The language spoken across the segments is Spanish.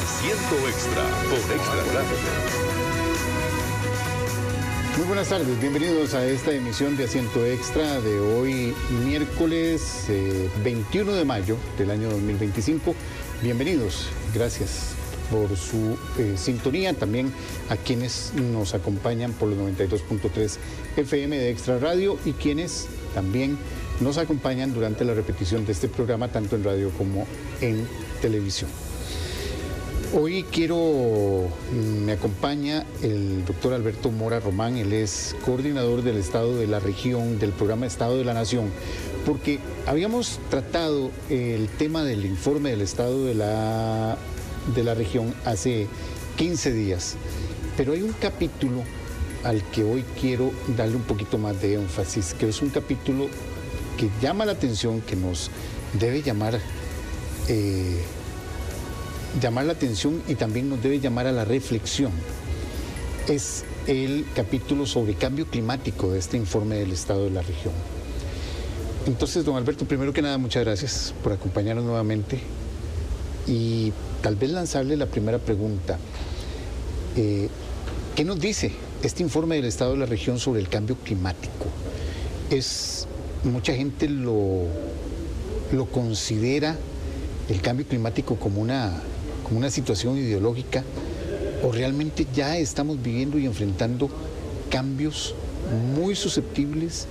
Haciendo Extra por Extra Radio. Muy buenas tardes, bienvenidos a esta emisión de Haciendo Extra de hoy, miércoles 21 de mayo del año 2025. Bienvenidos, gracias por su sintonía, también a quienes nos acompañan por los 92.3 FM de Extra Radio y quienes también nos acompañan durante la repetición de este programa, tanto en radio como en televisión. Hoy me acompaña el doctor Alberto Mora Román, él es coordinador del Estado de la Región, del programa Estado de la Nación, porque habíamos tratado el tema del informe del Estado de la Región hace 15 días, pero hay un capítulo al que hoy quiero darle un poquito más de énfasis, que es un capítulo que llama la atención, que nos debe llamar la atención y también nos debe llamar a la reflexión. Es el capítulo sobre cambio climático de este informe del Estado de la Región. Entonces, don Alberto, primero que nada, muchas gracias por acompañarnos nuevamente y tal vez lanzarle la primera pregunta. ¿Qué nos dice este informe del Estado de la Región sobre el cambio climático? Mucha gente lo considera el cambio climático como una situación ideológica, o realmente ya estamos viviendo y enfrentando cambios muy susceptibles,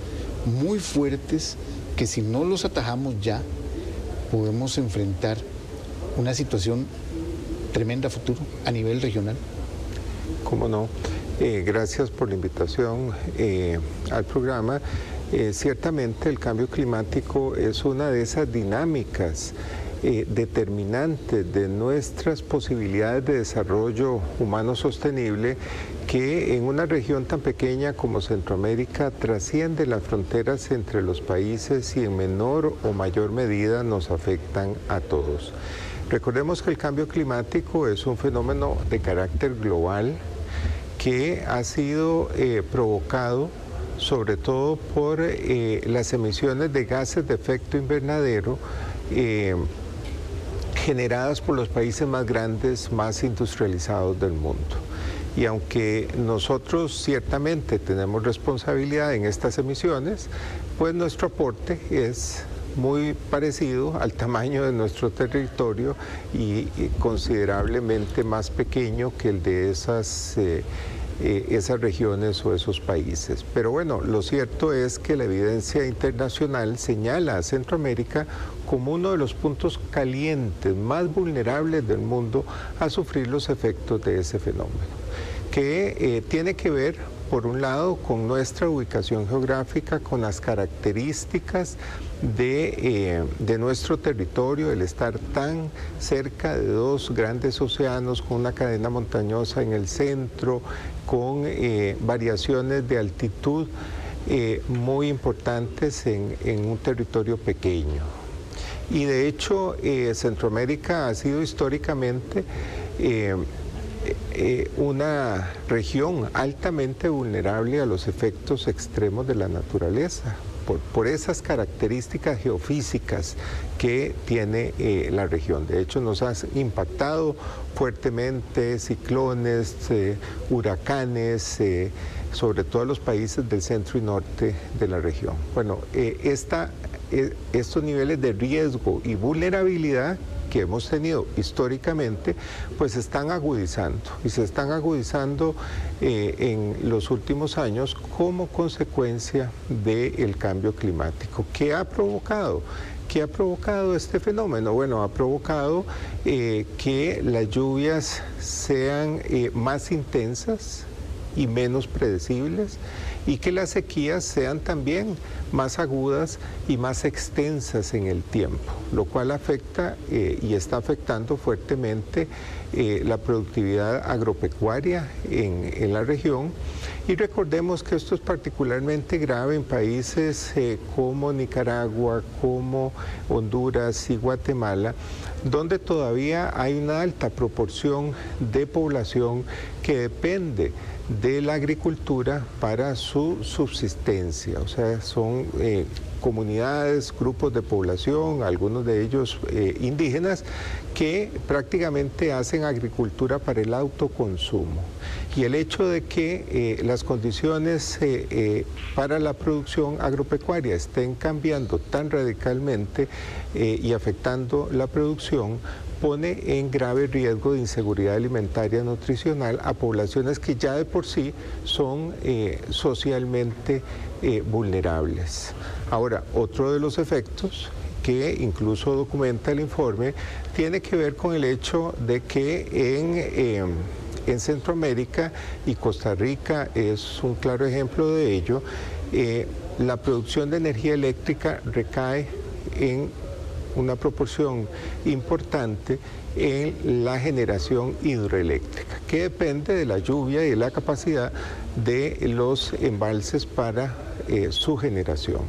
muy fuertes, que si no los atajamos ya, podemos enfrentar una situación tremenda a futuro a nivel regional. ¿Cómo no? Gracias por la invitación al programa. Ciertamente el cambio climático es una de esas dinámicas determinantes de nuestras posibilidades de desarrollo humano sostenible, que en una región tan pequeña como Centroamérica trasciende las fronteras entre los países y en menor o mayor medida nos afectan a todos. Recordemos que el cambio climático es un fenómeno de carácter global que ha sido provocado sobre todo por las emisiones de gases de efecto invernadero generadas por los países más grandes, más industrializados del mundo. Y aunque nosotros ciertamente tenemos responsabilidad en estas emisiones, pues nuestro aporte es muy parecido al tamaño de nuestro territorio y considerablemente más pequeño que el de esas regiones o esos países. Pero bueno, lo cierto es que la evidencia internacional señala a Centroamérica como uno de los puntos calientes más vulnerables del mundo a sufrir los efectos de ese fenómeno, que tiene que ver, por un lado, con nuestra ubicación geográfica, con las características de nuestro territorio, el estar tan cerca de dos grandes océanos, con una cadena montañosa en el centro, con variaciones de altitud muy importantes en un territorio pequeño. Y de hecho, Centroamérica ha sido históricamente una región altamente vulnerable a los efectos extremos de la naturaleza, por esas características geofísicas que tiene la región. De hecho, nos ha impactado fuertemente ciclones, huracanes, sobre todo los países del centro y norte de la región. Bueno, estos niveles de riesgo y vulnerabilidad que hemos tenido históricamente, pues se están agudizando y se están agudizando en los últimos años como consecuencia del cambio climático. ¿Qué ha provocado? ¿Qué ha provocado este fenómeno? Bueno, ha provocado que las lluvias sean más intensas y menos predecibles, y que las sequías sean también más agudas y más extensas en el tiempo, lo cual afecta y está afectando fuertemente la productividad agropecuaria en la región. Y recordemos que esto es particularmente grave en países como Nicaragua, como Honduras y Guatemala, donde todavía hay una alta proporción de población que depende de la agricultura para su subsistencia. O sea, son comunidades, grupos de población, algunos de ellos indígenas, que prácticamente hacen agricultura para el autoconsumo. Y el hecho de que las condiciones para la producción agropecuaria estén cambiando tan radicalmente y afectando la producción, pone en grave riesgo de inseguridad alimentaria nutricional a poblaciones que ya de por sí son socialmente vulnerables. Ahora, otro de los efectos que incluso documenta el informe tiene que ver con el hecho de que en Centroamérica, y Costa Rica es un claro ejemplo de ello, la producción de energía eléctrica recae en una proporción importante en la generación hidroeléctrica, que depende de la lluvia y de la capacidad de los embalses para su generación.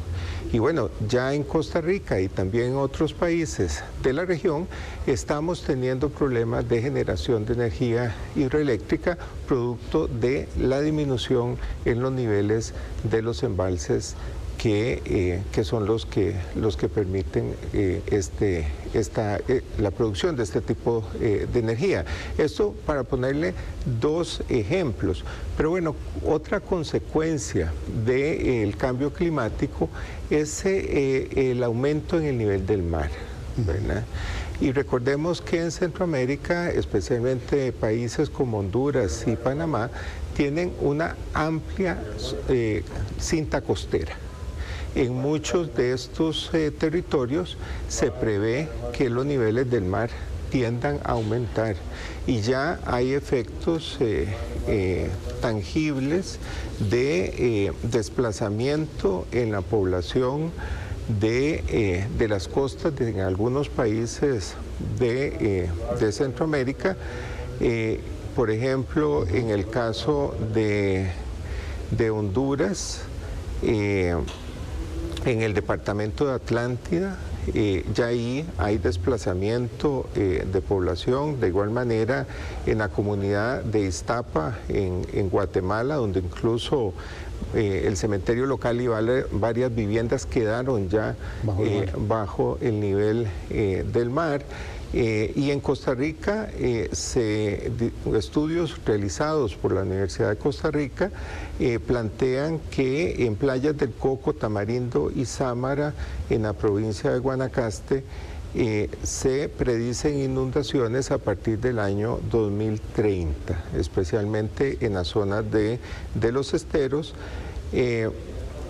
Y bueno, ya en Costa Rica y también en otros países de la región estamos teniendo problemas de generación de energía hidroeléctrica producto de la disminución en los niveles de los embalses que son los que permiten la producción de este tipo de energía. Esto para ponerle dos ejemplos. Pero bueno, otra consecuencia del cambio climático es el aumento en el nivel del mar, ¿verdad? Y recordemos que en Centroamérica, especialmente países como Honduras y Panamá, tienen una amplia cinta costera. En muchos de estos territorios se prevé que los niveles del mar tiendan a aumentar y ya hay efectos tangibles de desplazamiento en la población de las costas en algunos países de Centroamérica. Por ejemplo, en el caso de Honduras, en el departamento de Atlántida, ya ahí hay desplazamiento de población. De igual manera, en la comunidad de Iztapa, en Guatemala, donde incluso el cementerio local y varias viviendas quedaron ya bajo el nivel del mar. Y en Costa Rica, estudios realizados por la Universidad de Costa Rica plantean que en playas del Coco, Tamarindo y Sámara, en la provincia de Guanacaste, se predicen inundaciones a partir del año 2030, especialmente en las zonas de los esteros.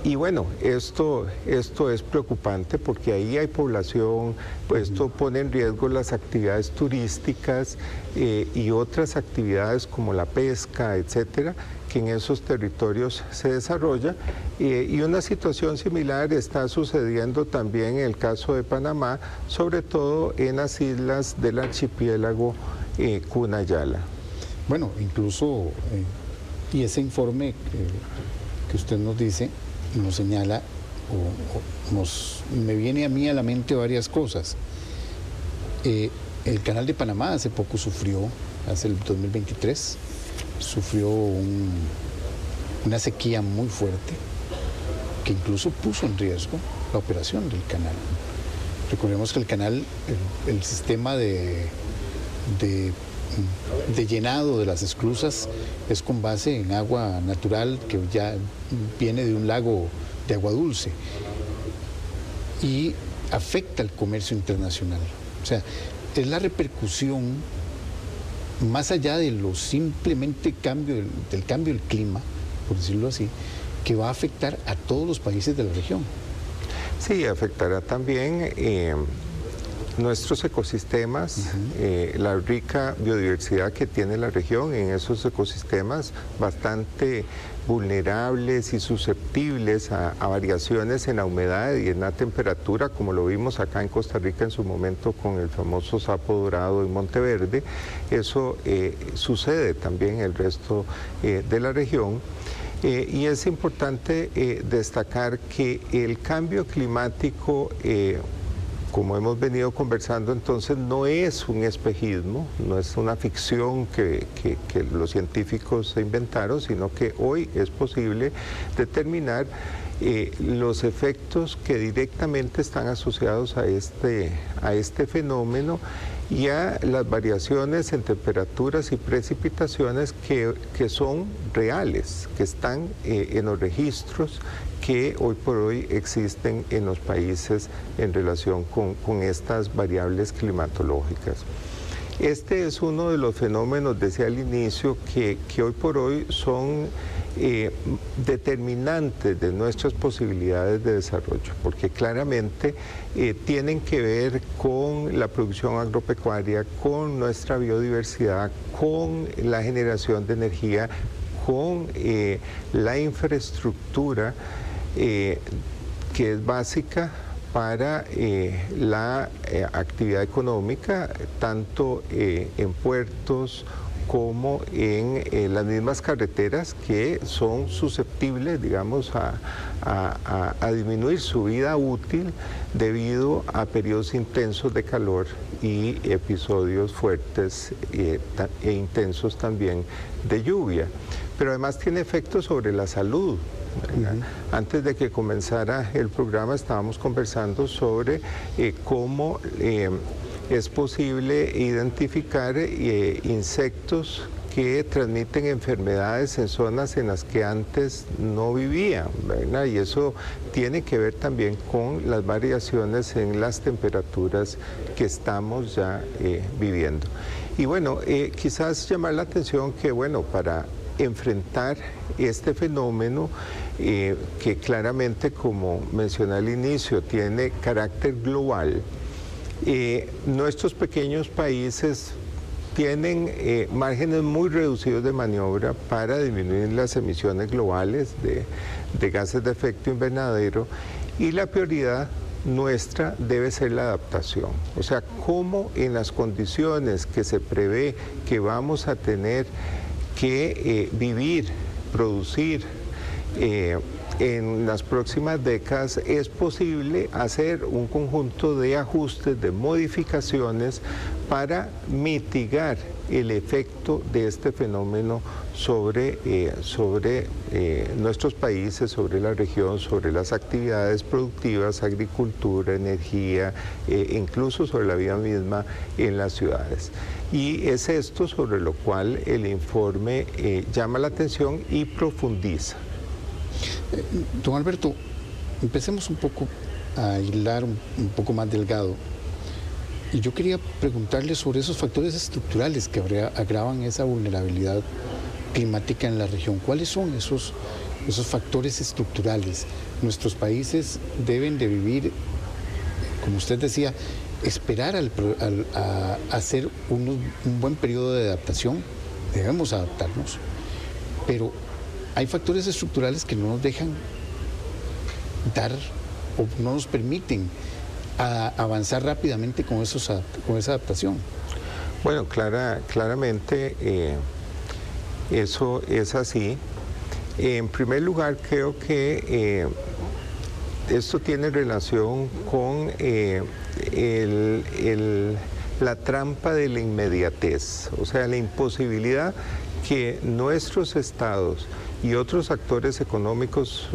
Y bueno, esto es preocupante porque ahí hay población, pues esto pone en riesgo las actividades turísticas y otras actividades como la pesca, etcétera, que en esos territorios se desarrolla. Y una situación similar está sucediendo también en el caso de Panamá, sobre todo en las islas del archipiélago Cunayala. Bueno, incluso, y ese informe que usted nos dice, nos señala, me viene a mí a la mente varias cosas. El Canal de Panamá hace poco hace el 2023, sufrió una sequía muy fuerte que incluso puso en riesgo la operación del canal. Recordemos que el canal, el sistema de llenado de las esclusas es con base en agua natural que ya viene de un lago de agua dulce y afecta el comercio internacional. O sea, es la repercusión más allá de lo simplemente del cambio del clima, por decirlo así, que va a afectar a todos los países de la región. Sí, afectará también nuestros ecosistemas, la rica biodiversidad que tiene la región, en esos ecosistemas bastante vulnerables y susceptibles a variaciones en la humedad y en la temperatura, como lo vimos acá en Costa Rica en su momento con el famoso sapo dorado en Monteverde. Eso sucede también en el resto de la región. Y es importante destacar que el cambio climático, como hemos venido conversando, entonces no es un espejismo, no es una ficción que los científicos se inventaron, sino que hoy es posible determinar los efectos que directamente están asociados a este fenómeno y a las variaciones en temperaturas y precipitaciones que son reales, que están en los registros que hoy por hoy existen en los países en relación con estas variables climatológicas. Este es uno de los fenómenos, decía al inicio, que hoy por hoy son determinantes de nuestras posibilidades de desarrollo, porque claramente tienen que ver con la producción agropecuaria, con nuestra biodiversidad, con la generación de energía, con la infraestructura que es básica para la actividad económica, tanto en puertos como en las mismas carreteras que son susceptibles, digamos, a disminuir su vida útil debido a periodos intensos de calor y episodios fuertes e intensos también de lluvia. Pero además tiene efectos sobre la salud. Antes de que comenzara el programa estábamos conversando sobre cómo es posible identificar insectos que transmiten enfermedades en zonas en las que antes no vivían, ¿verdad? Y eso tiene que ver también con las variaciones en las temperaturas que estamos ya viviendo. Y bueno, quizás llamar la atención que, bueno, para enfrentar este fenómeno que claramente, como mencioné al inicio, tiene carácter global, nuestros pequeños países tienen márgenes muy reducidos de maniobra para disminuir las emisiones globales de gases de efecto invernadero, y la prioridad nuestra debe ser la adaptación. O sea, cómo en las condiciones que se prevé que vamos a tener que vivir, producir en las próximas décadas, es posible hacer un conjunto de ajustes, de modificaciones para mitigar el efecto de este fenómeno sobre nuestros países, sobre la región, sobre las actividades productivas, agricultura, energía, incluso sobre la vida misma en las ciudades. Y es esto sobre lo cual el informe llama la atención y profundiza. Don Alberto, empecemos un poco a hilar un poco más delgado. Y yo quería preguntarle sobre esos factores estructurales que agravan esa vulnerabilidad climática en la región. ¿Cuáles son esos factores estructurales? Nuestros países deben de vivir, como usted decía, esperar a hacer un buen periodo de adaptación. Debemos adaptarnos, pero hay factores estructurales que no nos dejan dar o no nos permiten avanzar rápidamente con esa adaptación. Bueno, claramente eso es así. En primer lugar, creo que esto tiene relación con la trampa de la inmediatez, o sea, la imposibilidad que nuestros estados y otros actores económicos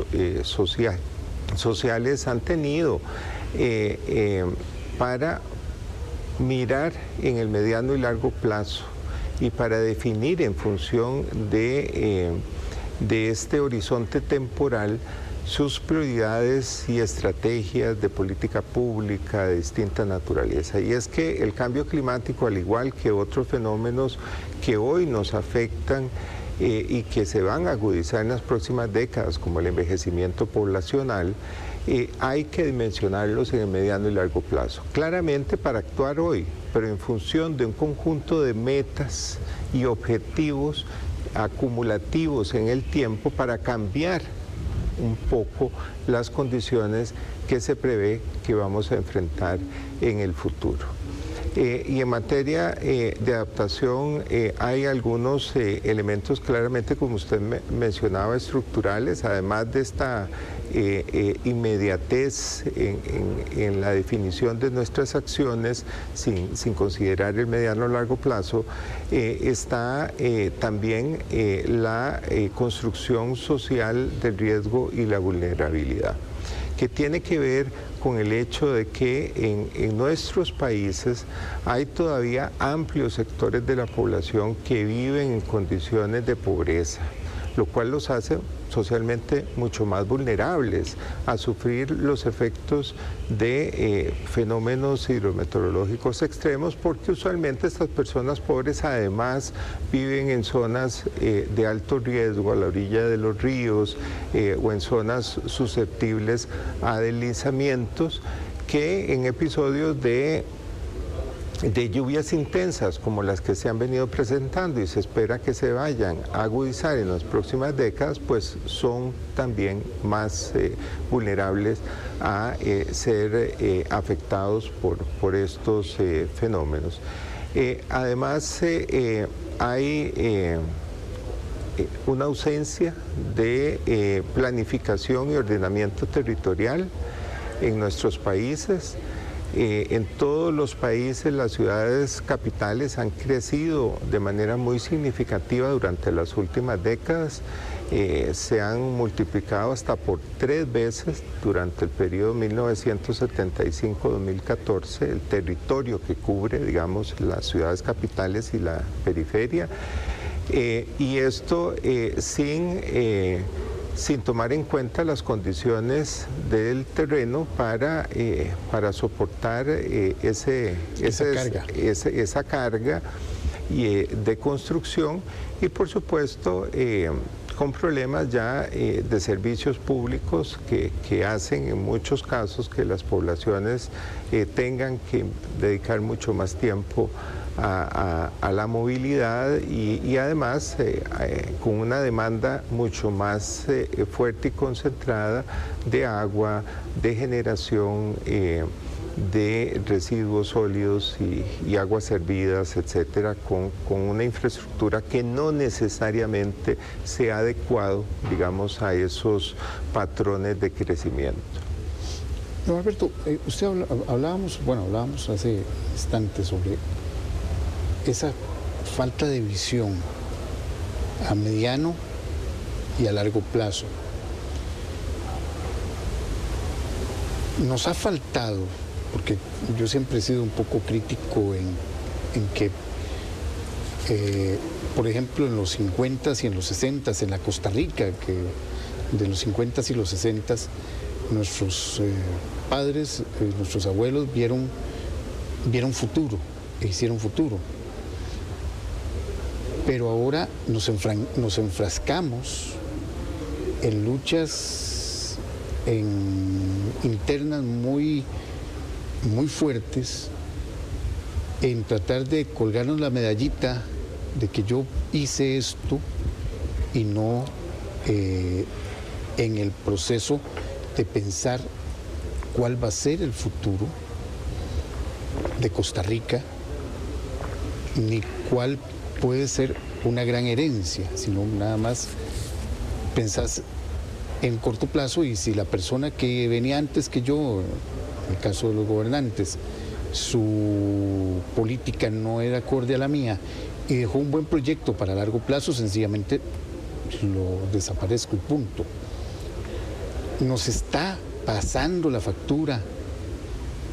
sociales han tenido para mirar en el mediano y largo plazo y para definir en función de este horizonte temporal sus prioridades y estrategias de política pública de distinta naturaleza. Y es que el cambio climático, al igual que otros fenómenos que hoy nos afectan y que se van a agudizar en las próximas décadas, como el envejecimiento poblacional, hay que dimensionarlos en el mediano y largo plazo. Claramente para actuar hoy, pero en función de un conjunto de metas y objetivos acumulativos en el tiempo para cambiar un poco las condiciones que se prevé que vamos a enfrentar en el futuro. Y en materia de adaptación hay algunos elementos claramente, como usted mencionaba, estructurales, además de esta inmediatez en la definición de nuestras acciones, sin considerar el mediano o largo plazo, está también la construcción social del riesgo y la vulnerabilidad, que tiene que ver con el hecho de que en nuestros países hay todavía amplios sectores de la población que viven en condiciones de pobreza, lo cual los hace socialmente mucho más vulnerables a sufrir los efectos de fenómenos hidrometeorológicos extremos, porque usualmente estas personas pobres además viven en zonas de alto riesgo, a la orilla de los ríos o en zonas susceptibles a deslizamientos, que en episodios de lluvias intensas como las que se han venido presentando y se espera que se vayan a agudizar en las próximas décadas, pues son también más vulnerables a ser afectados por estos fenómenos. Además, hay una ausencia de planificación y ordenamiento territorial en nuestros países. En todos los países las ciudades capitales han crecido de manera muy significativa durante las últimas décadas. Se han multiplicado hasta por 3 veces durante el periodo 1975-2014 el territorio que cubre, digamos, las ciudades capitales y la periferia. Y esto sin tomar en cuenta las condiciones del terreno para soportar esa carga de construcción, y por supuesto con problemas ya de servicios públicos que hacen en muchos casos que las poblaciones tengan que dedicar mucho más tiempo a la movilidad y además con una demanda mucho más fuerte y concentrada de agua, de generación de residuos sólidos y aguas servidas, etcétera, con una infraestructura que no necesariamente sea adecuado, digamos, a esos patrones de crecimiento. No, Alberto, usted hablábamos hace instantes sobre esa falta de visión a mediano y a largo plazo. Nos ha faltado, porque yo siempre he sido un poco crítico en que, por ejemplo, en los 50s y en los 60s, en la Costa Rica, que de los 50s y los 60s, nuestros padres, nuestros abuelos vieron futuro e hicieron futuro. Pero ahora nos enfrascamos en luchas internas muy fuertes, en tratar de colgarnos la medallita de que yo hice esto y no en el proceso de pensar cuál va a ser el futuro de Costa Rica, ni cuál puede ser una gran herencia, sino nada más pensás en corto plazo, y si la persona que venía antes que yo, en el caso de los gobernantes, su política no era acorde a la mía y dejó un buen proyecto para largo plazo, sencillamente lo desaparezco y punto. Nos está pasando la factura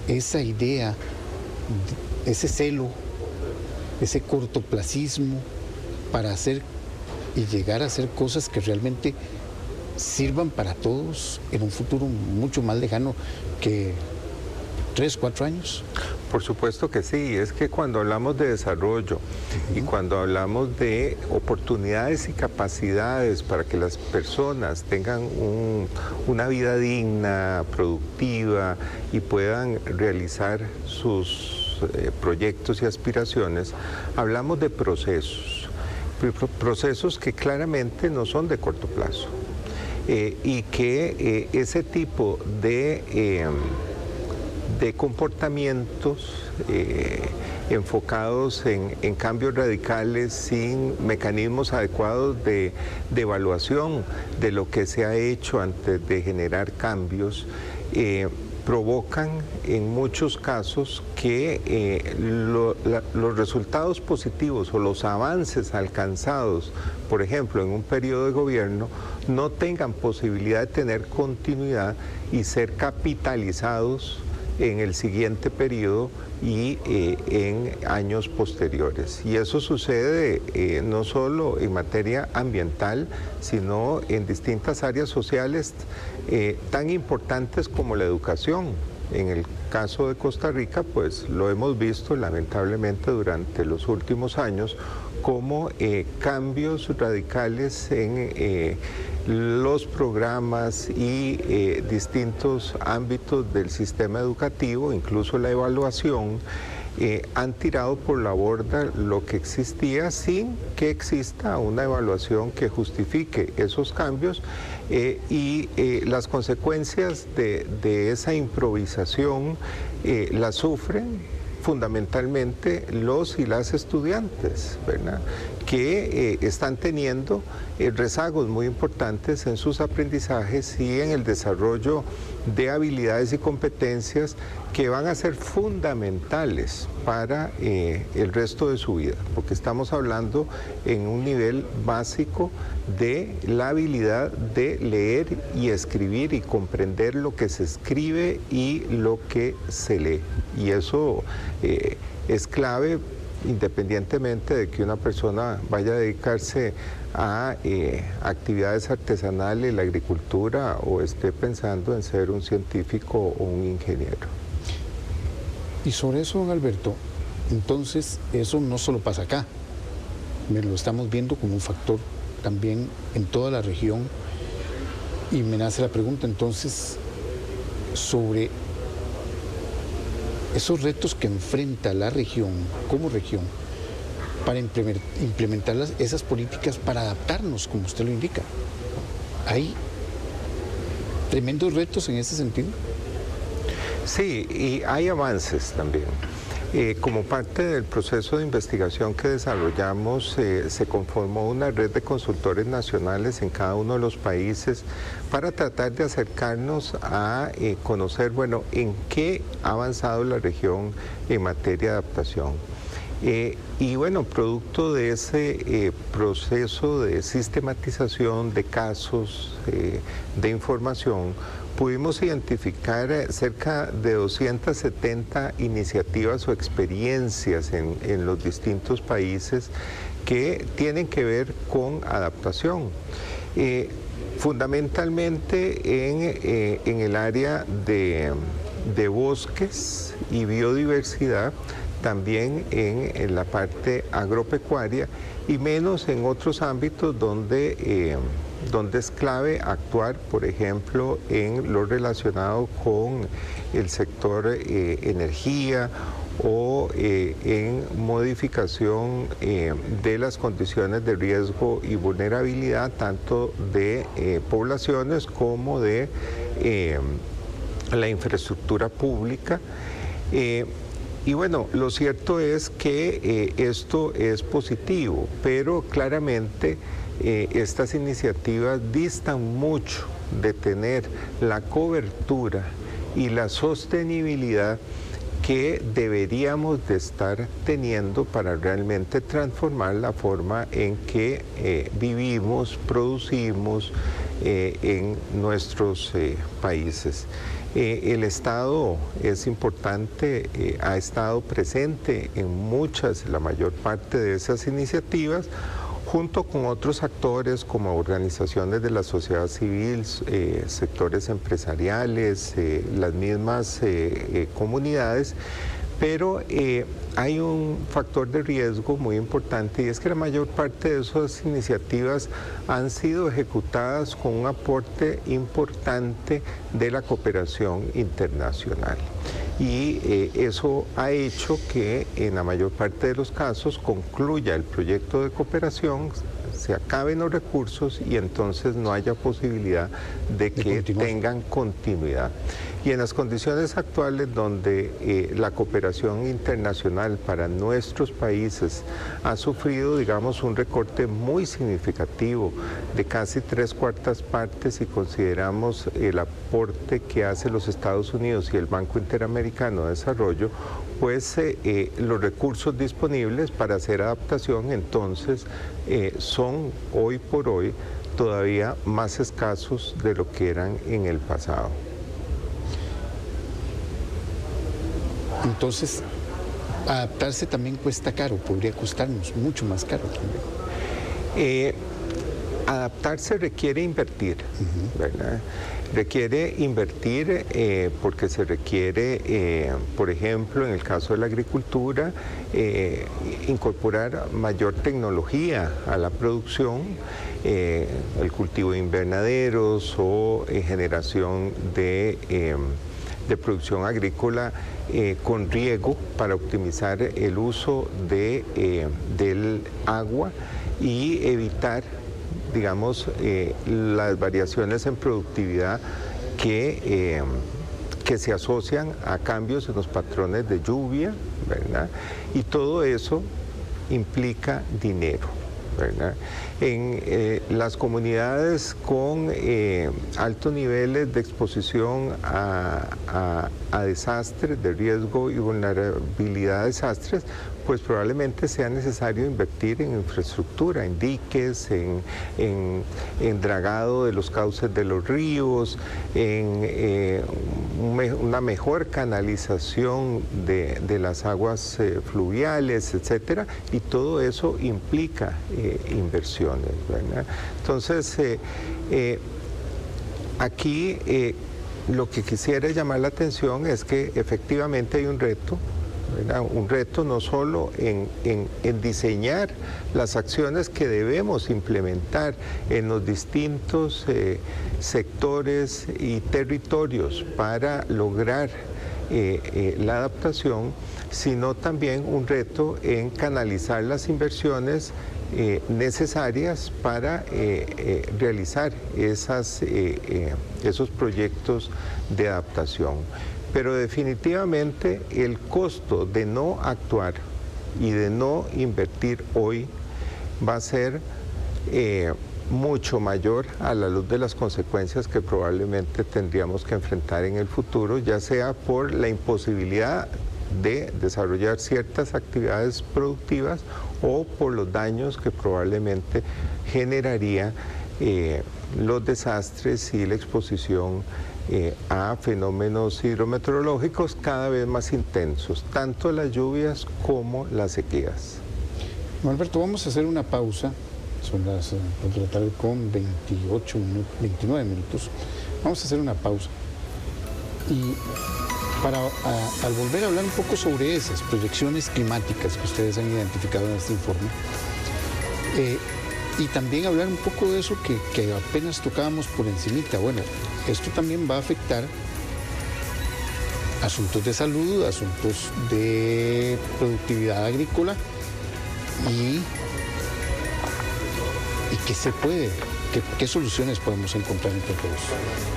esa idea, ese celo, ese cortoplacismo para hacer y llegar a hacer cosas que realmente sirvan para todos en un futuro mucho más lejano que 3, 4 años. Por supuesto que sí, es que cuando hablamos de desarrollo y cuando hablamos de oportunidades y capacidades para que las personas tengan una vida digna, productiva y puedan realizar sus proyectos y aspiraciones, hablamos de procesos que claramente no son de corto plazo y que ese tipo de comportamientos enfocados en cambios radicales sin mecanismos adecuados de evaluación de lo que se ha hecho antes de generar cambios, provocan en muchos casos que los resultados positivos o los avances alcanzados, por ejemplo, en un periodo de gobierno, no tengan posibilidad de tener continuidad y ser capitalizados en el siguiente periodo y en años posteriores. Y eso sucede no solo en materia ambiental, sino en distintas áreas sociales tan importantes como la educación. En el caso de Costa Rica, pues lo hemos visto lamentablemente durante los últimos años, como cambios radicales en los programas y distintos ámbitos del sistema educativo, incluso la evaluación, han tirado por la borda lo que existía sin que exista una evaluación que justifique esos cambios y las consecuencias de esa improvisación las sufren fundamentalmente los y las estudiantes, ¿verdad?, que están teniendo rezagos muy importantes en sus aprendizajes y en el desarrollo de habilidades y competencias que van a ser fundamentales para el resto de su vida, porque estamos hablando en un nivel básico de la habilidad de leer y escribir y comprender lo que se escribe y lo que se lee. Y eso es clave, independientemente de que una persona vaya a dedicarse a actividades artesanales, la agricultura, o esté pensando en ser un científico o un ingeniero. Y sobre eso, don Alberto, entonces eso no solo pasa acá, lo estamos viendo como un factor también en toda la región, y me nace la pregunta entonces sobre esos retos que enfrenta la región como región para implementar esas políticas para adaptarnos, como usted lo indica. ¿Hay tremendos retos en ese sentido? Sí, y hay avances también. Como parte del proceso de investigación que desarrollamos, se conformó una red de consultores nacionales en cada uno de los países para tratar de acercarnos a conocer, bueno, en qué ha avanzado la región en materia de adaptación. Y bueno, producto de ese proceso de sistematización de casos, de información, pudimos identificar cerca de 270 iniciativas o experiencias en los distintos países que tienen que ver con adaptación. Fundamentalmente en el área de bosques y biodiversidad, también en la parte agropecuaria y menos en otros ámbitos donde es clave actuar, por ejemplo, en lo relacionado con el sector energía o en modificación de las condiciones de riesgo y vulnerabilidad tanto de poblaciones como de la infraestructura pública. Y bueno, lo cierto es que esto es positivo, pero claramente estas iniciativas distan mucho de tener la cobertura y la sostenibilidad que deberíamos de estar teniendo para realmente transformar la forma en que vivimos, producimos en nuestros países. El Estado es importante, ha estado presente en la mayor parte de esas iniciativas, junto con otros actores como organizaciones de la sociedad civil, sectores empresariales, las mismas comunidades, pero hay un factor de riesgo muy importante y es que la mayor parte de esas iniciativas han sido ejecutadas con un aporte importante de la cooperación internacional. Y eso ha hecho que en la mayor parte de los casos concluya el proyecto de cooperación, se acaben los recursos y entonces no haya posibilidad de que tengan continuidad. Y en las condiciones actuales donde la cooperación internacional global para nuestros países ha sufrido, digamos, un recorte muy significativo de casi 3/4 partes si consideramos el aporte que hace los Estados Unidos y el Banco Interamericano de Desarrollo, pues los recursos disponibles para hacer adaptación entonces son hoy por hoy todavía más escasos de lo que eran en el pasado. Entonces, adaptarse también cuesta caro, podría costarnos mucho más caro también. Adaptarse requiere invertir, ¿verdad? Requiere invertir porque se requiere, por ejemplo, en el caso de la agricultura, incorporar mayor tecnología a la producción, el cultivo de invernaderos o generación de producción agrícola con riego para optimizar el uso del agua y evitar, digamos, las variaciones en productividad que se asocian a cambios en los patrones de lluvia, ¿verdad? Y todo eso implica dinero, ¿verdad? En las comunidades con altos niveles de exposición a desastres, de riesgo y vulnerabilidad a desastres, pues probablemente sea necesario invertir en infraestructura, en diques, en dragado de los cauces de los ríos, en una mejor canalización de las aguas fluviales, etcétera, y todo eso implica inversiones, ¿verdad? Entonces, aquí lo que quisiera llamar la atención es que efectivamente hay un reto, ¿verdad? Un reto no solo en diseñar las acciones que debemos implementar en los distintos sectores y territorios para lograr la adaptación, sino también un reto en canalizar las inversiones necesarias para realizar esos proyectos de adaptación. Pero definitivamente el costo de no actuar y de no invertir hoy va a ser mucho mayor a la luz de las consecuencias que probablemente tendríamos que enfrentar en el futuro, ya sea por la imposibilidad de desarrollar ciertas actividades productivas o por los daños que probablemente generaría los desastres y la exposición a fenómenos hidrometeorológicos cada vez más intensos, tanto las lluvias como las sequías. Alberto, vamos a hacer una pausa, son las 4 de la tarde con 29 minutos, vamos a hacer una pausa y al volver a hablar un poco sobre esas proyecciones climáticas que ustedes han identificado en este informe, y también hablar un poco de eso que apenas tocábamos por encimita. Bueno, esto también va a afectar asuntos de salud, asuntos de productividad agrícola y qué se puede, qué soluciones podemos encontrar entre todos.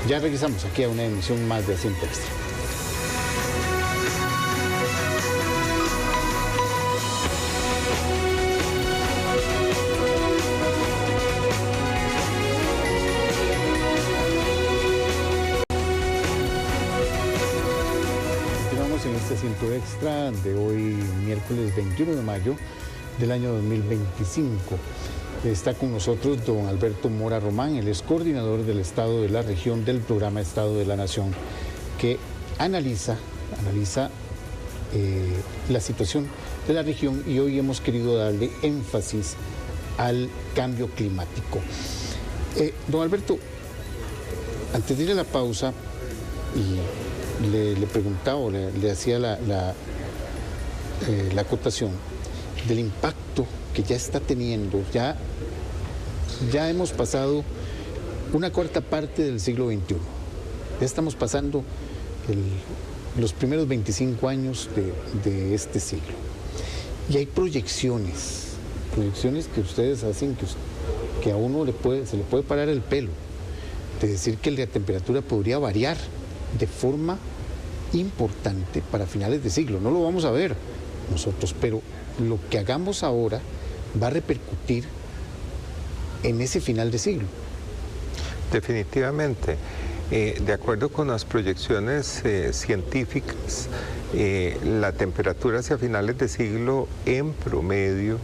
Ya regresamos aquí a una emisión más de Asiento Extra. Asiento Extra de hoy, miércoles 21 de mayo del año 2025. Está con nosotros don Alberto Mora Román, él es coordinador del Estado de la Región del programa Estado de la Nación, que analiza la situación de la región y hoy hemos querido darle énfasis al cambio climático. Don Alberto, antes de ir a la pausa, le preguntaba o le hacía la acotación del impacto que ya está teniendo. Ya hemos pasado una cuarta parte del siglo XXI. Ya estamos pasando los primeros 25 años de este siglo. Y hay proyecciones que ustedes hacen que a uno se le puede parar el pelo, de decir que la temperatura podría variar de forma importante para finales de siglo. No lo vamos a ver, nosotros, pero lo que hagamos ahora va a repercutir en ese final de siglo. Definitivamente. De acuerdo con las proyecciones científicas, la temperatura hacia finales de siglo en promedio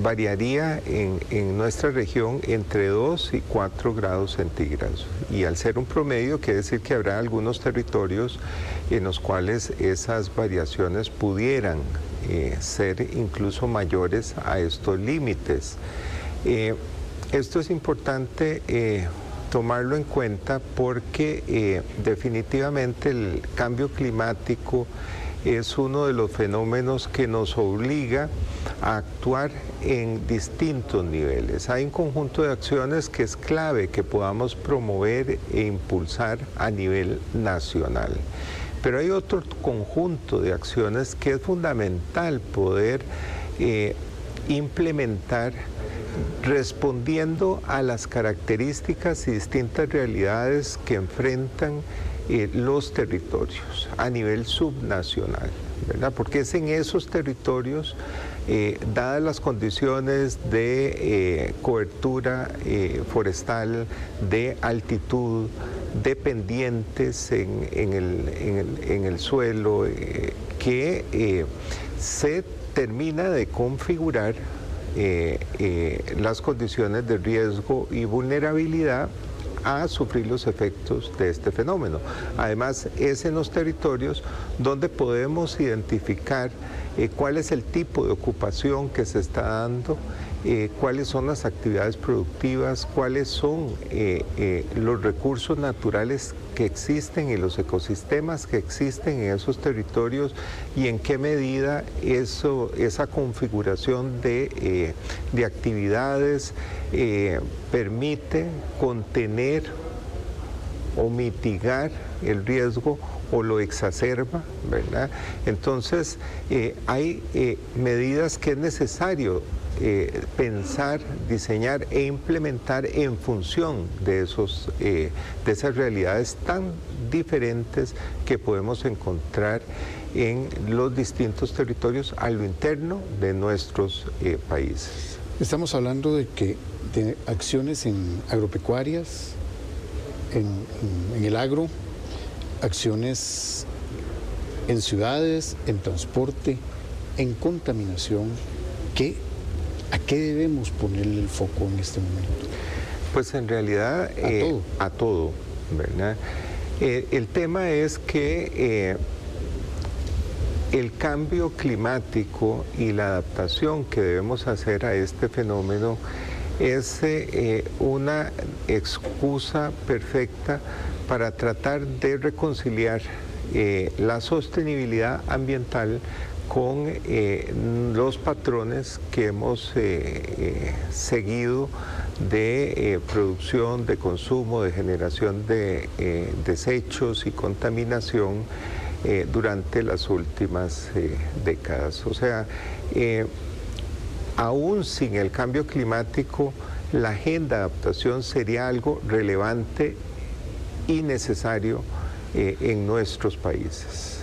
variaría en nuestra región entre 2 y 4 grados centígrados. Y al ser un promedio, quiere decir que habrá algunos territorios en los cuales esas variaciones pudieran ser incluso mayores a estos límites. Esto es importante tomarlo en cuenta porque definitivamente el cambio climático es uno de los fenómenos que nos obliga a actuar en distintos niveles. Hay un conjunto de acciones que es clave que podamos promover e impulsar a nivel nacional. Pero hay otro conjunto de acciones que es fundamental poder implementar respondiendo a las características y distintas realidades que enfrentan los territorios a nivel subnacional, ¿verdad? Porque es en esos territorios, dadas las condiciones de cobertura forestal, de altitud, de pendientes en el suelo, que se termina de configurar las condiciones de riesgo y vulnerabilidad a sufrir los efectos de este fenómeno. Además, es en los territorios donde podemos identificar cuál es el tipo de ocupación que se está dando, cuáles son las actividades productivas, cuáles son los recursos naturales que existen y los ecosistemas que existen en esos territorios y en qué medida esa configuración de actividades permite contener o mitigar el riesgo o lo exacerba, ¿verdad? Entonces, hay medidas que es necesario pensar, diseñar e implementar en función de esas realidades tan diferentes que podemos encontrar en los distintos territorios a lo interno de nuestros países. Estamos hablando de acciones en agropecuarias, en el agro, acciones en ciudades, en transporte, en contaminación. ¿A qué debemos ponerle el foco en este momento? Pues en realidad a todo, ¿verdad? El tema es que el cambio climático y la adaptación que debemos hacer a este fenómeno es una excusa perfecta para tratar de reconciliar la sostenibilidad ambiental con los patrones que hemos seguido de producción, de consumo, de generación de desechos y contaminación durante las últimas décadas. O sea, aún sin el cambio climático, la agenda de adaptación sería algo relevante y necesario en nuestros países.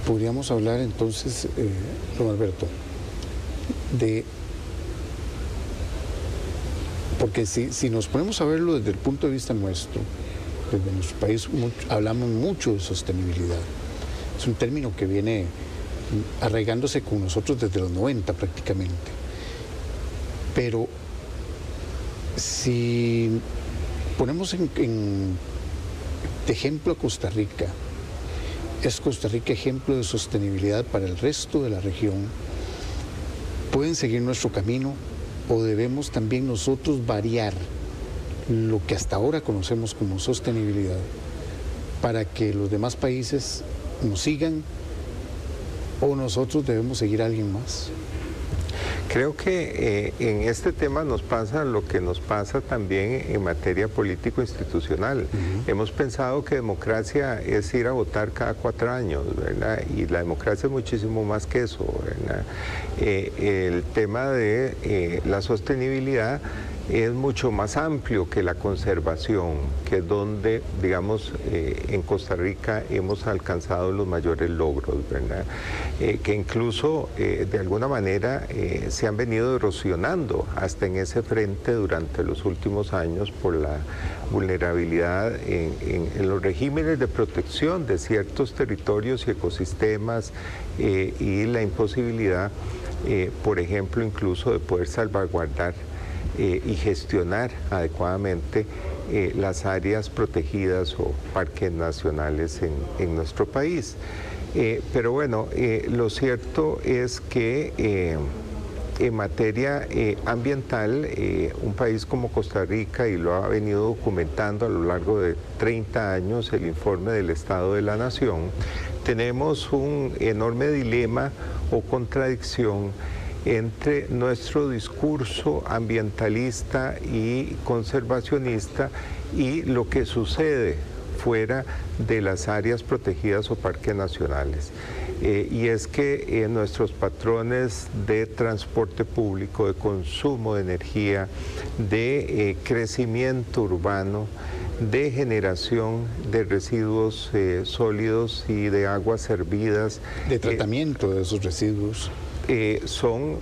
Podríamos hablar entonces, don Alberto, porque si nos ponemos a verlo desde el punto de vista nuestro, desde nuestro país hablamos mucho de sostenibilidad. Es un término que viene arraigándose con nosotros desde los 90 prácticamente. Pero si ponemos de ejemplo a Costa Rica, ¿es Costa Rica ejemplo de sostenibilidad para el resto de la región? ¿Pueden seguir nuestro camino o debemos también nosotros variar lo que hasta ahora conocemos como sostenibilidad para que los demás países nos sigan o nosotros debemos seguir a alguien más? Creo que en este tema nos pasa lo que nos pasa también en materia político-institucional. Hemos pensado que democracia es ir a votar cada 4 años, ¿verdad? Y la democracia es muchísimo más que eso, ¿verdad? El tema de la sostenibilidad es mucho más amplio que la conservación, que es donde, digamos, en Costa Rica hemos alcanzado los mayores logros, ¿verdad? Que incluso de alguna manera se han venido erosionando hasta en ese frente durante los últimos años por la vulnerabilidad en los regímenes de protección de ciertos territorios y ecosistemas y la imposibilidad, por ejemplo, incluso de poder salvaguardar y gestionar adecuadamente las áreas protegidas o parques nacionales en nuestro país. Pero bueno, lo cierto es que en materia ambiental, un país como Costa Rica, y lo ha venido documentando a lo largo de 30 años el informe del Estado de la Nación, tenemos un enorme dilema o contradicción entre nuestro discurso ambientalista y conservacionista y lo que sucede fuera de las áreas protegidas o parques nacionales. Y es que nuestros patrones de transporte público, de consumo de energía, de crecimiento urbano, de generación de residuos sólidos y de aguas servidas, de tratamiento de esos residuos, son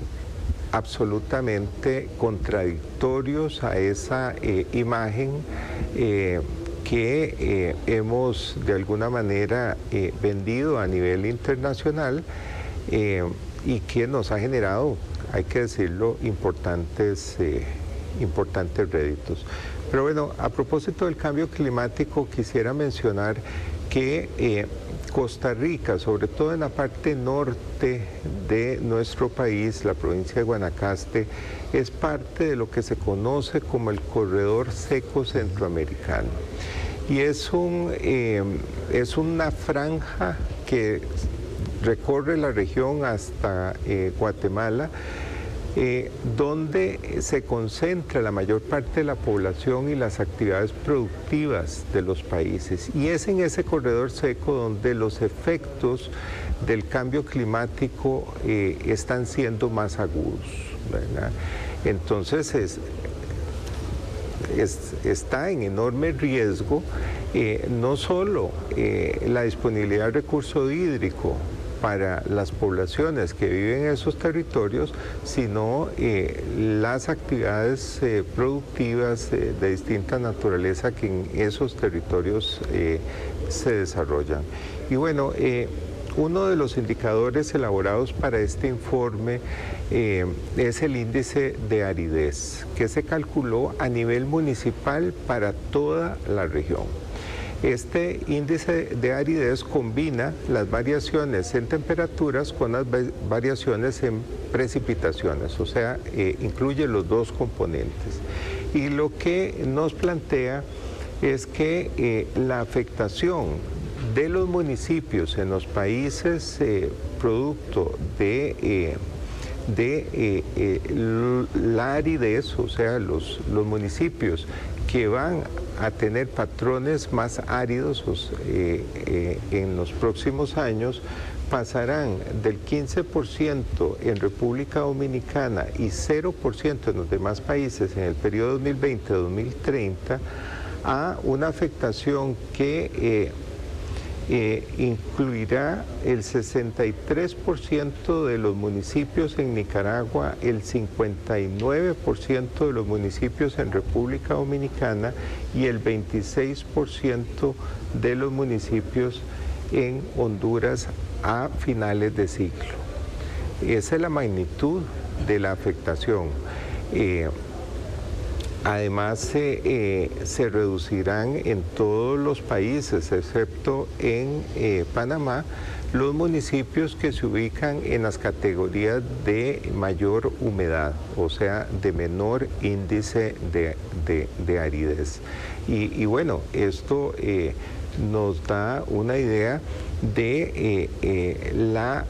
absolutamente contradictorios a esa imagen que hemos de alguna manera vendido a nivel internacional y que nos ha generado, hay que decirlo, importantes réditos. Pero bueno, a propósito del cambio climático, quisiera mencionar que Costa Rica, sobre todo en la parte norte de nuestro país, la provincia de Guanacaste, es parte de lo que se conoce como el corredor seco centroamericano. Y es una franja que recorre la región hasta Guatemala, donde se concentra la mayor parte de la población y las actividades productivas de los países. Y es en ese corredor seco donde los efectos del cambio climático están siendo más agudos, ¿verdad? Entonces está en enorme riesgo no solo la disponibilidad de recurso hídrico para las poblaciones que viven en esos territorios, sino las actividades productivas de distinta naturaleza que en esos territorios se desarrollan. Y bueno, uno de los indicadores elaborados para este informe es el índice de aridez, que se calculó a nivel municipal para toda la región. Este índice de aridez combina las variaciones en temperaturas con las variaciones en precipitaciones, o sea, incluye los dos componentes. Y lo que nos plantea es que la afectación de los municipios en los países producto de la aridez, o sea, los municipios que van a tener patrones más áridos en los próximos años, pasarán del 15% en República Dominicana y 0% en los demás países en el periodo 2020-2030 a una afectación que incluirá el 63% de los municipios en Nicaragua, el 59% de los municipios en República Dominicana y el 26% de los municipios en Honduras a finales de ciclo. Esa es la magnitud de la afectación. Además, se reducirán en todos los países, excepto en Panamá, los municipios que se ubican en las categorías de mayor humedad, o sea, de menor índice de aridez. Y bueno, esto nos da una idea de la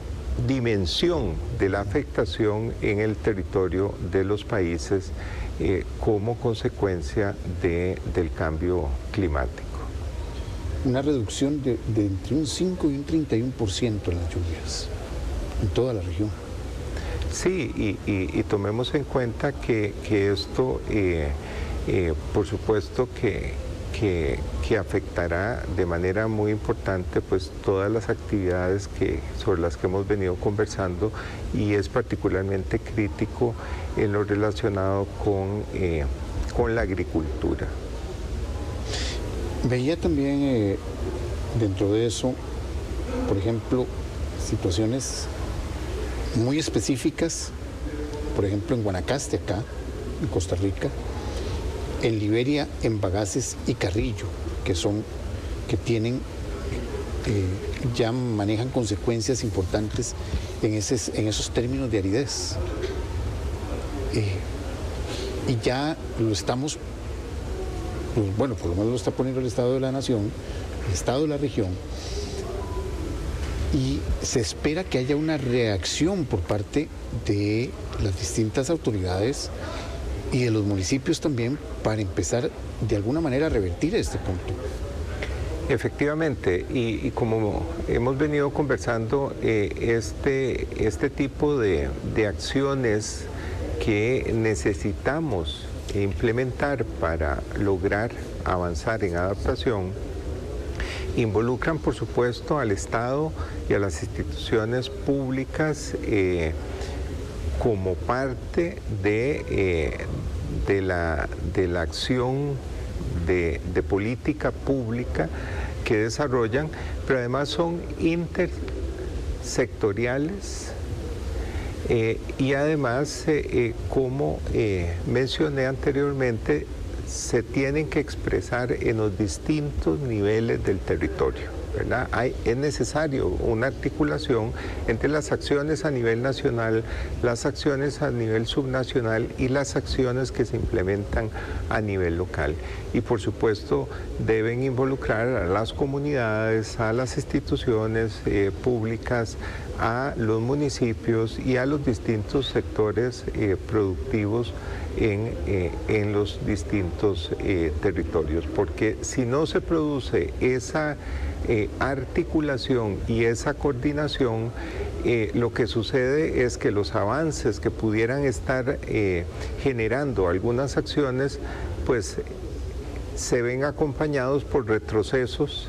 dimensión de la afectación en el territorio de los países como consecuencia del cambio climático. Una reducción de entre un 5 y un 31% en las lluvias, en toda la región. Sí, y tomemos en cuenta que esto, por supuesto que afectará de manera muy importante pues todas las actividades sobre las que hemos venido conversando, y es particularmente crítico en lo relacionado con la agricultura. Veía también dentro de eso, por ejemplo, situaciones muy específicas, por ejemplo en Guanacaste, acá, en Costa Rica, en Liberia, en Bagaces y Carrillo, que tienen, ya manejan consecuencias importantes en esos términos de aridez. Y ya lo estamos, bueno, por lo menos lo está poniendo el Estado de la Nación, el Estado de la región, y se espera que haya una reacción por parte de las distintas autoridades y de los municipios también para empezar de alguna manera a revertir este punto. Efectivamente, y como hemos venido conversando, este tipo de acciones que necesitamos implementar para lograr avanzar en adaptación involucran, por supuesto, al Estado y a las instituciones públicas como parte de la acción de política pública que desarrollan, pero además son intersectoriales y además, como mencioné anteriormente, se tienen que expresar en los distintos niveles del territorio, ¿verdad? Es necesario una articulación entre las acciones a nivel nacional, las acciones a nivel subnacional y las acciones que se implementan a nivel local. Y por supuesto deben involucrar a las comunidades, a las instituciones públicas, a los municipios y a los distintos sectores productivos en los distintos territorios, porque si no se produce esa articulación y esa coordinación, lo que sucede es que los avances que pudieran estar generando algunas acciones, pues se ven acompañados por retrocesos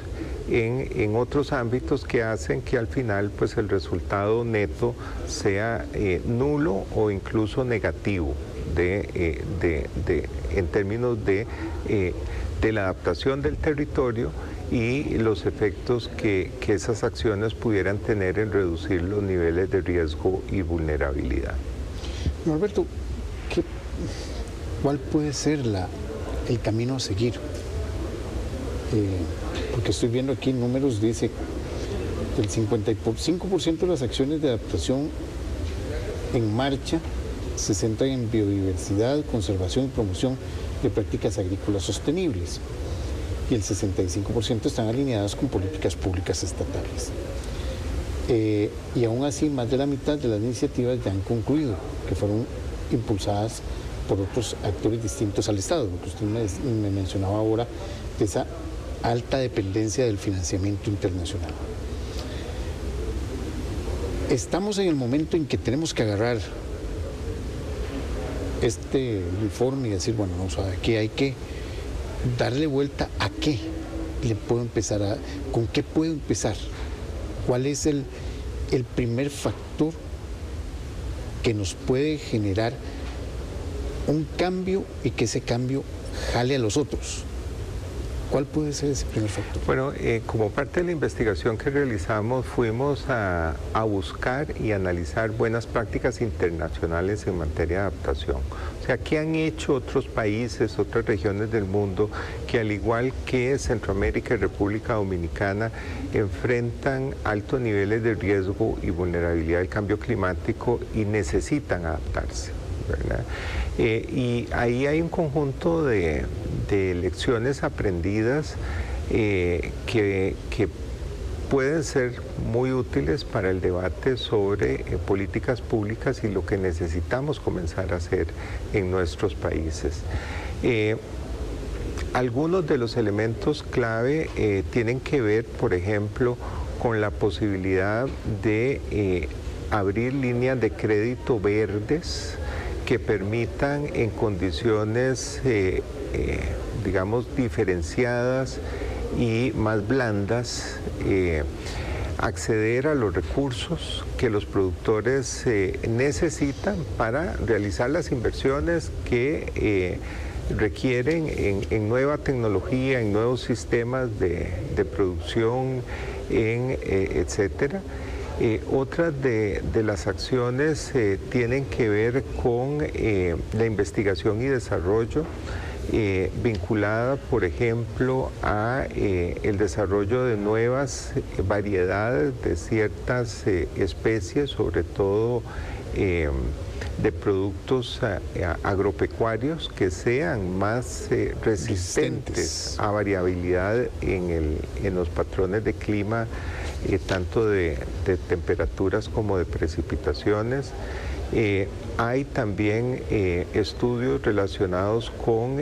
en otros ámbitos que hacen que al final pues el resultado neto sea nulo o incluso negativo en términos de la adaptación del territorio y los efectos que esas acciones pudieran tener en reducir los niveles de riesgo y vulnerabilidad. Alberto, ¿cuál puede ser el camino a seguir? Porque estoy viendo aquí números, dice el 55% de las acciones de adaptación en marcha se centran en biodiversidad, conservación y promoción de prácticas agrícolas sostenibles, y el 65% están alineadas con políticas públicas estatales. Y aún así, más de la mitad de las iniciativas ya han concluido, que fueron impulsadas por otros actores distintos al Estado, lo que usted me mencionaba ahora, de esa alta dependencia del financiamiento internacional. Estamos en el momento en que tenemos que agarrar este informe y decir, bueno, vamos a ver, aquí hay que darle vuelta a qué le puedo empezar con qué puedo empezar, cuál es el primer factor que nos puede generar un cambio y que ese cambio jale a los otros. ¿Cuál puede ser ese primer factor? Bueno, como parte de la investigación que realizamos, fuimos a buscar y analizar buenas prácticas internacionales en materia de adaptación. O sea, ¿qué han hecho otros países, otras regiones del mundo que, al igual que Centroamérica y República Dominicana, enfrentan altos niveles de riesgo y vulnerabilidad al cambio climático y necesitan adaptarse, ¿verdad? Y ahí hay un conjunto de lecciones aprendidas que pueden ser muy útiles para el debate sobre políticas públicas y lo que necesitamos comenzar a hacer en nuestros países. Algunos de los elementos clave tienen que ver, por ejemplo, con la posibilidad de abrir líneas de crédito verdes que permitan en condiciones, digamos, diferenciadas y más blandas, acceder a los recursos que los productores necesitan para realizar las inversiones que requieren en nueva tecnología, en nuevos sistemas de producción, etcétera. Otras de las acciones tienen que ver con la investigación y desarrollo, vinculada, por ejemplo, a el desarrollo de nuevas variedades de ciertas especies, sobre todo de productos agropecuarios que sean más resistentes a variabilidad en los patrones de clima, tanto de temperaturas como de precipitaciones. Hay también estudios relacionados con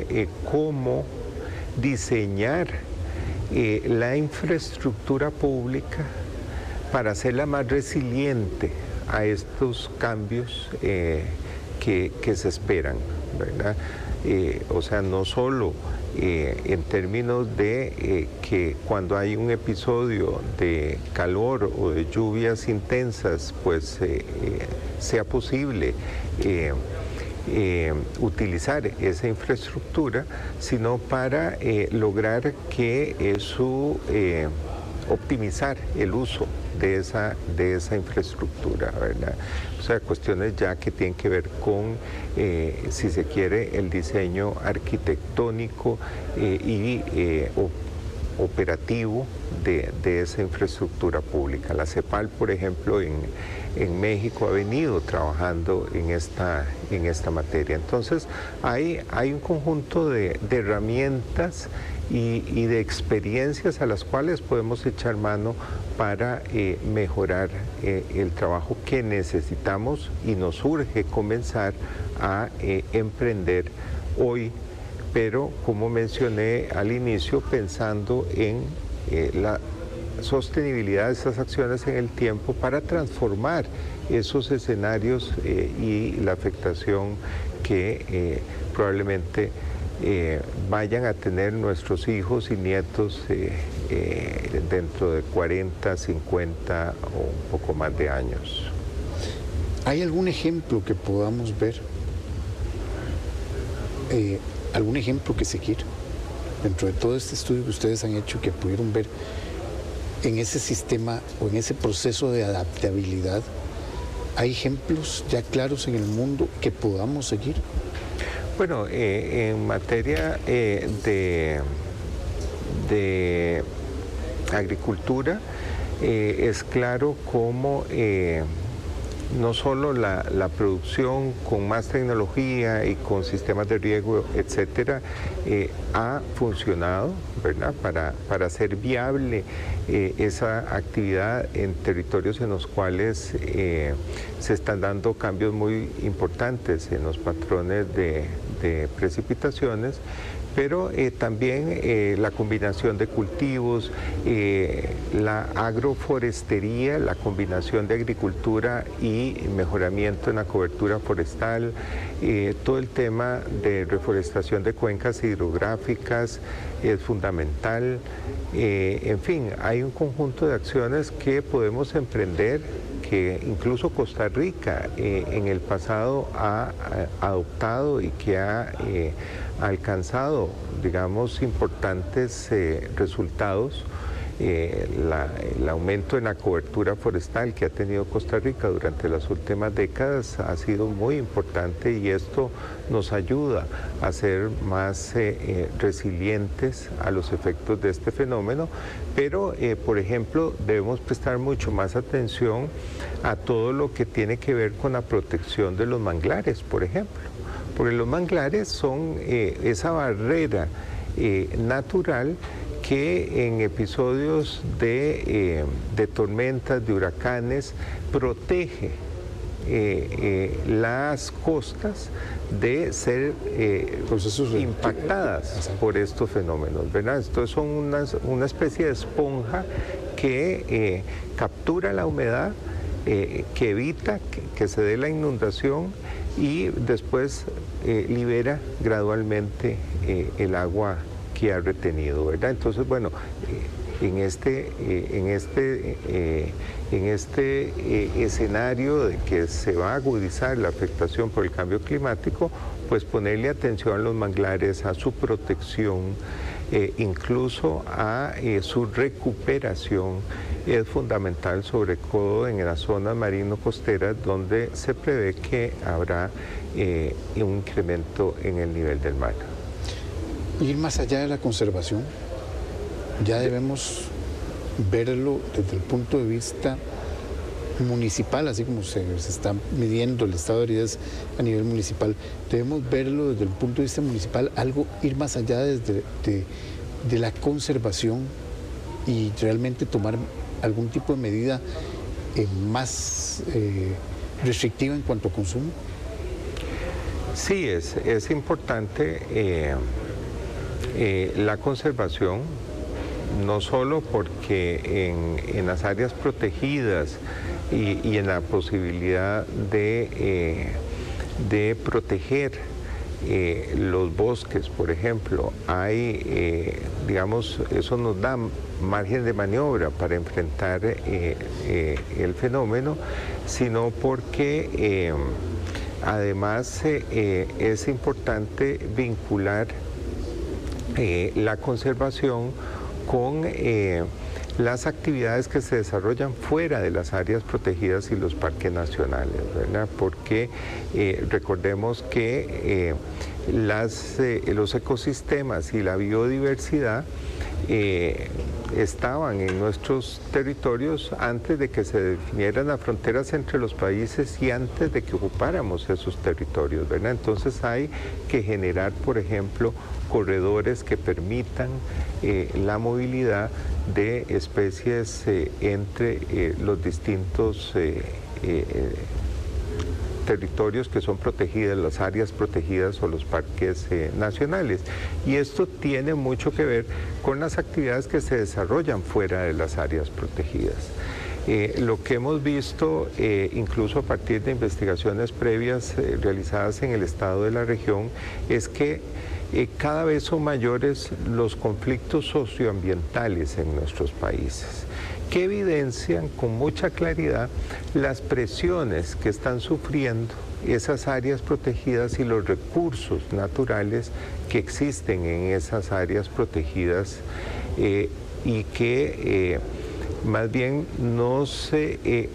cómo diseñar la infraestructura pública para hacerla más resiliente a estos cambios que se esperan, ¿verdad? O sea, no solo en términos de que cuando hay un episodio de calor o de lluvias intensas, pues sea posible utilizar esa infraestructura, sino para lograr que optimizar el uso de esa infraestructura, ¿verdad? O sea, cuestiones ya que tienen que ver con, si se quiere, el diseño arquitectónico y operativo de esa infraestructura pública. La CEPAL, por ejemplo, en México ha venido trabajando en esta materia. Entonces, hay un conjunto de herramientas y de experiencias a las cuales podemos echar mano para mejorar el trabajo que necesitamos y nos urge comenzar a emprender hoy, pero como mencioné al inicio, pensando en la sostenibilidad de estas acciones en el tiempo para transformar esos escenarios y la afectación que probablemente vayan a tener nuestros hijos y nietos dentro de 40, 50 o un poco más de años. ¿Hay algún ejemplo que podamos ver? ¿Algún ejemplo que seguir? Dentro de todo este estudio que ustedes han hecho, que pudieron ver en ese sistema o en ese proceso de adaptabilidad, ¿hay ejemplos ya claros en el mundo que podamos seguir? Bueno, en materia de agricultura, es claro cómo no solo la producción con más tecnología y con sistemas de riego, etcétera, ha funcionado, ¿verdad?, para hacer viable esa actividad en territorios en los cuales se están dando cambios muy importantes en los patrones de precipitaciones, pero también la combinación de cultivos, la agroforestería, la combinación de agricultura y mejoramiento en la cobertura forestal, todo el tema de reforestación de cuencas hidrográficas es fundamental. En fin, hay un conjunto de acciones que podemos emprender, que incluso Costa Rica en el pasado ha adoptado y que ha alcanzado, digamos, importantes resultados. El aumento en la cobertura forestal que ha tenido Costa Rica durante las últimas décadas ha sido muy importante, y esto nos ayuda a ser más resilientes a los efectos de este fenómeno. Pero, por ejemplo, debemos prestar mucho más atención a todo lo que tiene que ver con la protección de los manglares, por ejemplo, porque los manglares son esa barrera natural que en episodios de tormentas, de huracanes, protege las costas de ser impactadas por estos fenómenos, ¿verdad? Entonces son una especie de esponja que captura la humedad, que evita que se dé la inundación y después libera gradualmente el agua que ha retenido, ¿verdad? Entonces, bueno, en este escenario de que se va a agudizar la afectación por el cambio climático, pues ponerle atención a los manglares, a su protección, incluso a su recuperación es fundamental, sobre todo en las zonas marino-costeras donde se prevé que habrá un incremento en el nivel del mar. Ir más allá de la conservación, ya debemos verlo desde el punto de vista municipal, así como se está midiendo el estado de heridas a nivel municipal. Debemos verlo desde el punto de vista municipal, ir más allá de la conservación y realmente tomar algún tipo de medida más restrictiva en cuanto a consumo. Sí, es importante la conservación, no solo porque en las áreas protegidas y en la posibilidad de proteger los bosques, por ejemplo, digamos, eso nos da margen de maniobra para enfrentar el fenómeno, sino porque además es importante vincular la conservación con las actividades que se desarrollan fuera de las áreas protegidas y los parques nacionales, ¿verdad? Porque recordemos que los ecosistemas y la biodiversidad estaban en nuestros territorios antes de que se definieran las fronteras entre los países y antes de que ocupáramos esos territorios, ¿verdad? Entonces hay que generar, por ejemplo, corredores que permitan la movilidad de especies entre los distintos territorios que son protegidas, las áreas protegidas o los parques nacionales. Y esto tiene mucho que ver con las actividades que se desarrollan fuera de las áreas protegidas. Lo que hemos visto, incluso a partir de investigaciones previas realizadas en el estado de la región, es que cada vez son mayores los conflictos socioambientales en nuestros países, que evidencian con mucha claridad las presiones que están sufriendo esas áreas protegidas y los recursos naturales que existen en esas áreas protegidas y que más bien nos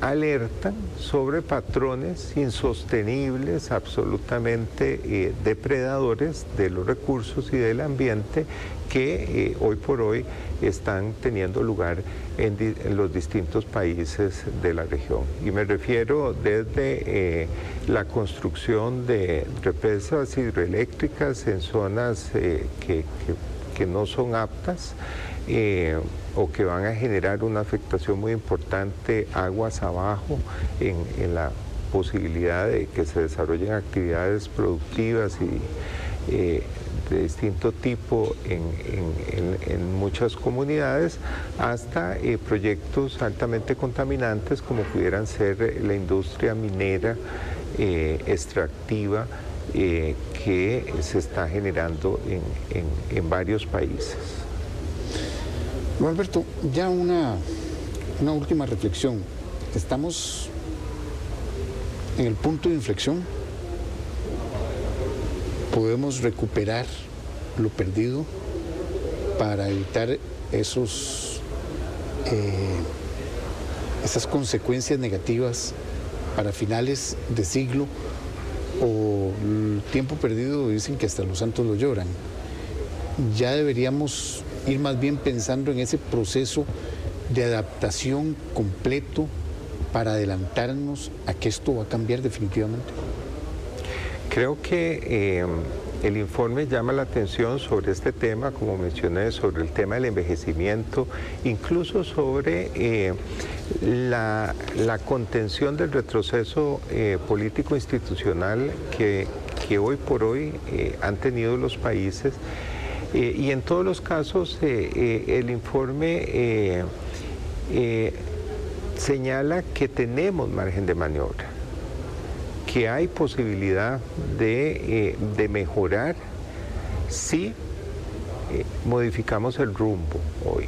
alertan sobre patrones insostenibles, absolutamente depredadores de los recursos y del ambiente que hoy por hoy están teniendo lugar en los distintos países de la región. Y me refiero desde la construcción de represas hidroeléctricas en zonas que no son aptas, o que van a generar una afectación muy importante aguas abajo en la posibilidad de que se desarrollen actividades productivas y de distinto tipo en muchas comunidades, hasta proyectos altamente contaminantes como pudieran ser la industria minera extractiva que se está generando en varios países. Alberto, ya una última reflexión. ¿Estamos en el punto de inflexión? ¿Podemos recuperar lo perdido para evitar esas consecuencias negativas para finales de siglo? ¿O el tiempo perdido dicen que hasta los santos lo lloran? Ya deberíamos ir más bien pensando en ese proceso de adaptación completo para adelantarnos a que esto va a cambiar definitivamente. Creo que el informe llama la atención sobre este tema, como mencioné, sobre el tema del envejecimiento, incluso sobre la contención del retroceso político institucional que hoy por hoy han tenido los países. Y en todos los casos el informe señala que tenemos margen de maniobra, que hay posibilidad de mejorar si modificamos el rumbo hoy.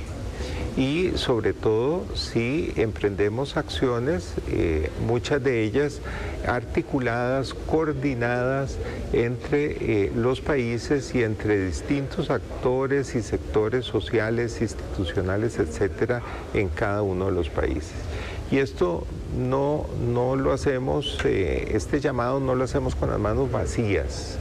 Y sobre todo si emprendemos acciones, muchas de ellas articuladas, coordinadas entre los países y entre distintos actores y sectores sociales, institucionales, etcétera, en cada uno de los países. Y esto no lo hacemos, este llamado no lo hacemos con las manos vacías,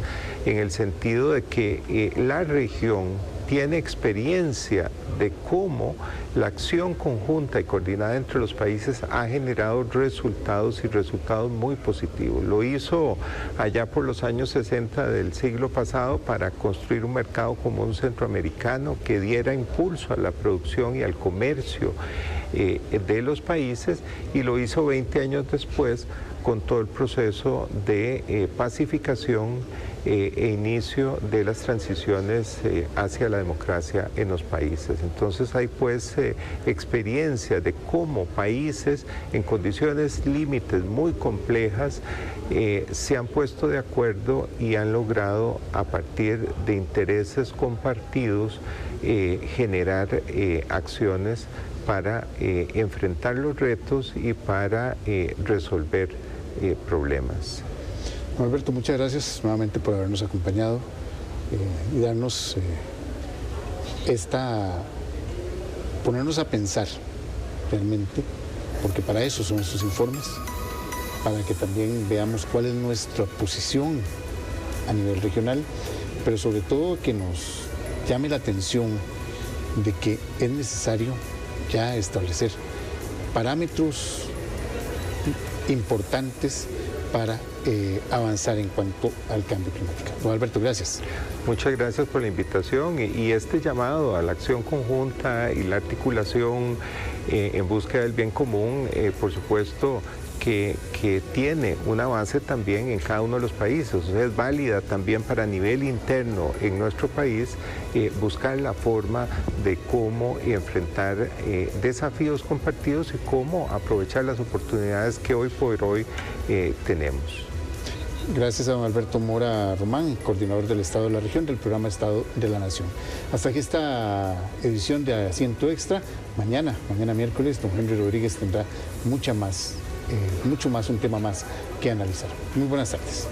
en el sentido de que la región tiene experiencia de cómo la acción conjunta y coordinada entre los países ha generado resultados y resultados muy positivos. Lo hizo allá por los años 60 del siglo pasado para construir un mercado común centroamericano que diera impulso a la producción y al comercio de los países, y lo hizo 20 años después con todo el proceso de pacificación e inicio de las transiciones hacia la democracia en los países. Entonces hay pues experiencia de cómo países en condiciones límites muy complejas se han puesto de acuerdo y han logrado, a partir de intereses compartidos, generar acciones para enfrentar los retos y para resolver problemas. Don Alberto, muchas gracias nuevamente por habernos acompañado y darnos ponernos a pensar realmente, porque para eso son estos informes, para que también veamos cuál es nuestra posición a nivel regional, pero sobre todo que nos llame la atención de que es necesario ya establecer parámetros importantes para avanzar en cuanto al cambio climático. Don Alberto, gracias. Muchas gracias por la invitación y este llamado a la acción conjunta y la articulación en búsqueda del bien común, por supuesto, que tiene una base también en cada uno de los países. O sea, es válida también para nivel interno en nuestro país buscar la forma de cómo enfrentar desafíos compartidos y cómo aprovechar las oportunidades que hoy por hoy tenemos. Gracias a don Alberto Mora Román, coordinador del Estado de la Región del programa Estado de la Nación. Hasta aquí esta edición de Asiento Extra. Mañana miércoles, don Henry Rodríguez tendrá mucho más un tema más que analizar. Muy buenas tardes.